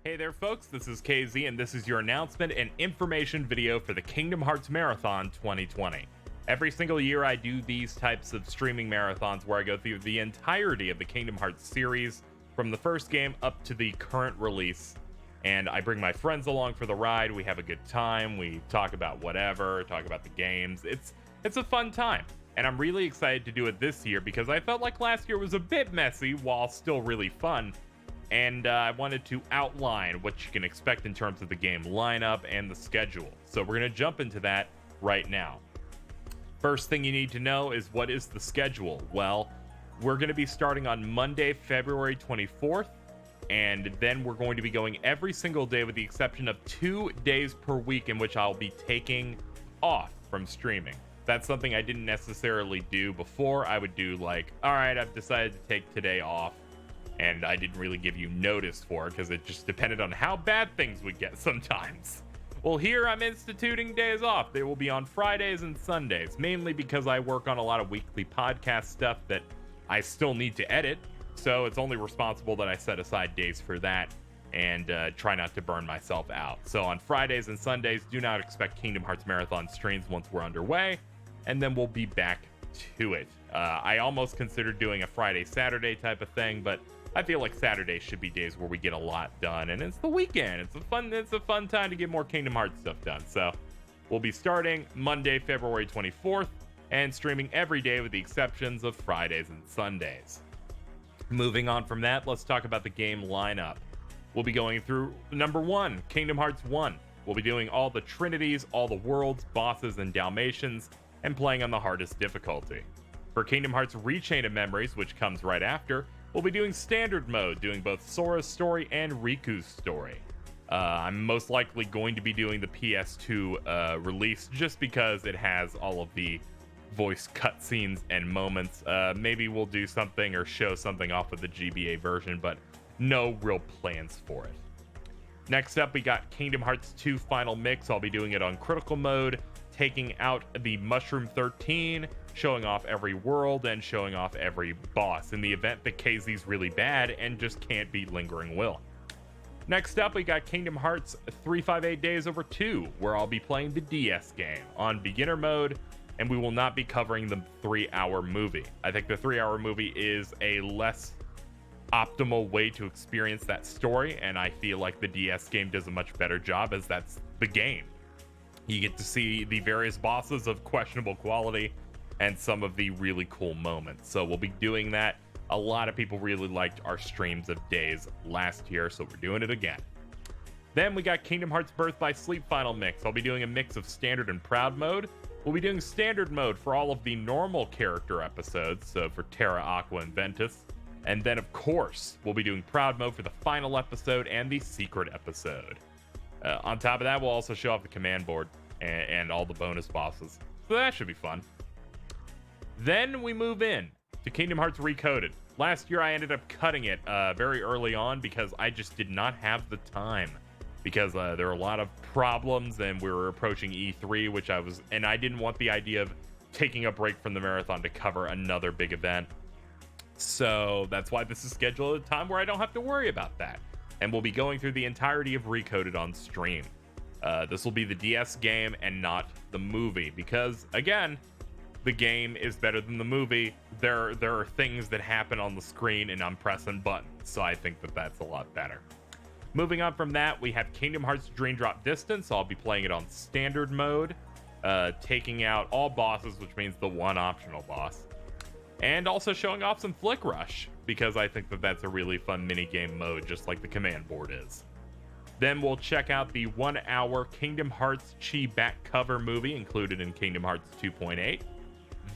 Hey there folks, this is KZ and this is your announcement and information video for the Kingdom Hearts Marathon 2020. Every single year I do these types of streaming marathons where I go through the entirety of the Kingdom Hearts series from the first game up to the current release, and I bring my friends along for the ride. We have a good time, we talk about whatever, talk about the games. It's a fun time, and I'm really excited to do it this year because I felt like last year was a bit messy while still really fun. And I wanted to outline what you can expect in terms of the game lineup and the schedule. So we're going to jump into that right now. First thing you need to know is, what is the schedule? Well, we're going to be starting on Monday, February 24th, and then we're going to be going every single day with the exception of 2 days per week in which I'll be taking off from streaming. That's something I didn't necessarily do before. I would do like, all right, I've decided to take today off. And I didn't really give you notice for it because it just depended on how bad things would get sometimes. Well, here I'm instituting days off. They will be on Fridays and Sundays, mainly because I work on a lot of weekly podcast stuff that I still need to edit. So it's only responsible that I set aside days for that and try not to burn myself out. So on Fridays and Sundays, do not expect Kingdom Hearts Marathon streams once we're underway, and then we'll be back to it. I almost considered doing a Friday, Saturday type of thing, but I feel like Saturdays should be days where we get a lot done, and it's the weekend. It's a fun time to get more Kingdom Hearts stuff done. So we'll be starting Monday, February 24th, and streaming every day with the exceptions of Fridays and Sundays. Moving on from that, let's talk about the game lineup. We'll be going through number 1, Kingdom Hearts 1. We'll be doing all the Trinities, all the worlds, bosses, and Dalmatians, and playing on the hardest difficulty. For Kingdom Hearts Rechain of Memories, which comes right after, we'll be doing standard mode, doing both Sora's story and Riku's story. I'm most likely going to be doing the PS2 release just because it has all of the voice cutscenes and moments. Maybe we'll do something or show something off of the GBA version, but no real plans for it. Next up, we got Kingdom Hearts 2 Final Mix. I'll be doing it on critical mode, taking out the Mushroom 13, showing off every world and showing off every boss in the event that KZ's really bad and just can't beat Lingering Will. Next up, we got Kingdom Hearts 358 Days Over 2, where I'll be playing the DS game on beginner mode, and we will not be covering the 3-hour movie. I think the 3-hour movie is a less optimal way to experience that story, and I feel like the DS game does a much better job, as that's the game. You get to see the various bosses of questionable quality and some of the really cool moments. So we'll be doing that. A lot of people really liked our streams of Days last year, so we're doing it again. Then we got Kingdom Hearts Birth by Sleep Final Mix. I'll be doing a mix of standard and proud mode. We'll be doing standard mode for all of the normal character episodes, so for Terra, Aqua, and Ventus. And then, of course, we'll be doing proud mode for the final episode and the secret episode. On top of that, we'll also show off the command board and all the bonus bosses. So that should be fun. Then we move in to Kingdom Hearts Recoded. Last year I ended up cutting it very early on because I just did not have the time. Because there were a lot of problems and we were approaching E3, and I didn't want the idea of taking a break from the marathon to cover another big event. So that's why this is scheduled at a time where I don't have to worry about that. And we'll be going through the entirety of Recoded on stream. This will be the DS game and not the movie, because again, the game is better than the movie. There are things that happen on the screen and I'm pressing buttons, so I think that that's a lot better. Moving on from that, we have Kingdom Hearts Dream Drop Distance. I'll be playing it on standard mode, taking out all bosses, which means the one optional boss, and also showing off some Flick Rush, because I think that that's a really fun minigame mode, just like the command board is. Then we'll check out the 1-hour Kingdom Hearts Chi back cover movie included in Kingdom Hearts 2.8.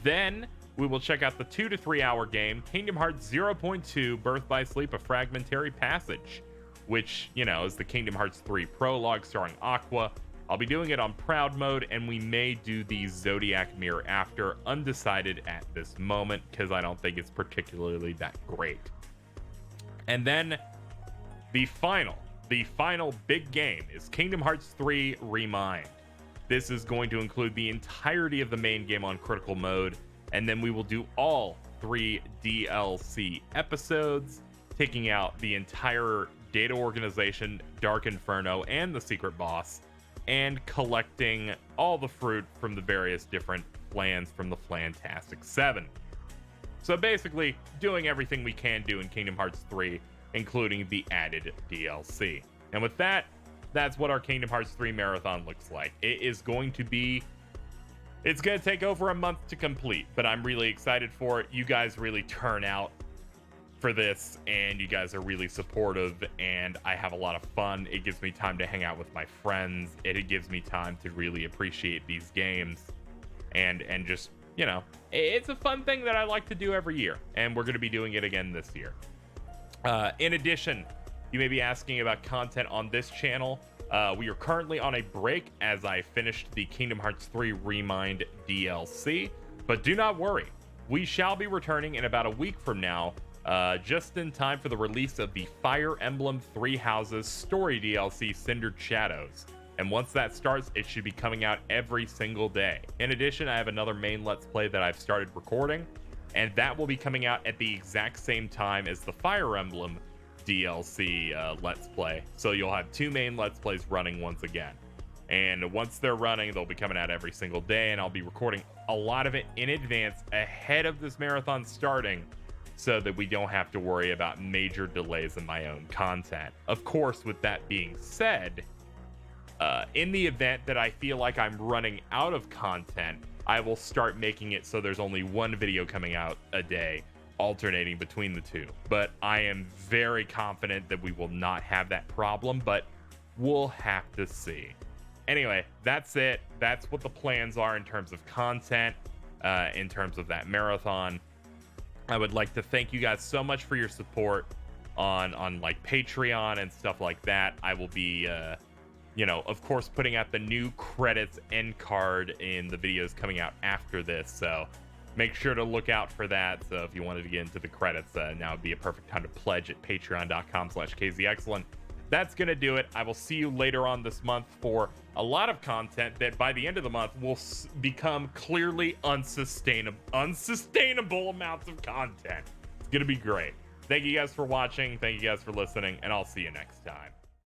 Then we will check out the 2 to 3 hour game, Kingdom Hearts 0.2 Birth by Sleep, A Fragmentary Passage, which, is the Kingdom Hearts 3 prologue starring Aqua. I'll be doing it on proud mode, and we may do the Zodiac Mirror after, undecided at this moment, because I don't think it's particularly that great. And then the final big game is Kingdom Hearts 3 Remind. This is going to include the entirety of the main game on critical mode, and then we will do all 3 DLC episodes, taking out the entire Data Organization, Dark Inferno, and the Secret Boss, and collecting all the fruit from the various different plans from the Fantastic 7. So basically, doing everything we can do in Kingdom Hearts 3, including the added DLC. And with that, that's what our Kingdom Hearts 3 marathon looks like. It's going to take over a month to complete, but I'm really excited for it. You guys really turn out for this, and you guys are really supportive, and I have a lot of fun. It gives me time to hang out with my friends. It gives me time to really appreciate these games, and just, you know, it's a fun thing that I like to do every year, and we're going to be doing it again this year. In addition, you may be asking about content on this channel. We are currently on a break as I finished the Kingdom Hearts 3 Remind DLC, but do not worry. We shall be returning in about a week from now, just in time for the release of the Fire Emblem Three Houses story DLC, Cindered Shadows. And once that starts, it should be coming out every single day. In addition, I have another main Let's Play that I've started recording, and that will be coming out at the exact same time as the Fire Emblem DLC Let's Play. So you'll have two main Let's Plays running once again. And once they're running, they'll be coming out every single day, and I'll be recording a lot of it in advance ahead of this marathon starting, so that we don't have to worry about major delays in my own content. Of course, with that being said, in the event that I feel like I'm running out of content, I will start making it so there's only one video coming out a day, alternating between the two. But I am very confident that we will not have that problem, but we'll have to see. Anyway, that's it. That's what the plans are in terms of content, in terms of that marathon. I would like to thank you guys so much for your support on like Patreon and stuff like that. I will be, you know, of course, putting out the new credits end card in the videos coming out after this. So make sure to look out for that. So if you wanted to get into the credits, now would be a perfect time to pledge at patreon.com/KZXcellent. That's going to do it. I will see you later on this month for a lot of content that by the end of the month will become clearly unsustainable amounts of content. It's going to be great. Thank you guys for watching. Thank you guys for listening, and I'll see you next time.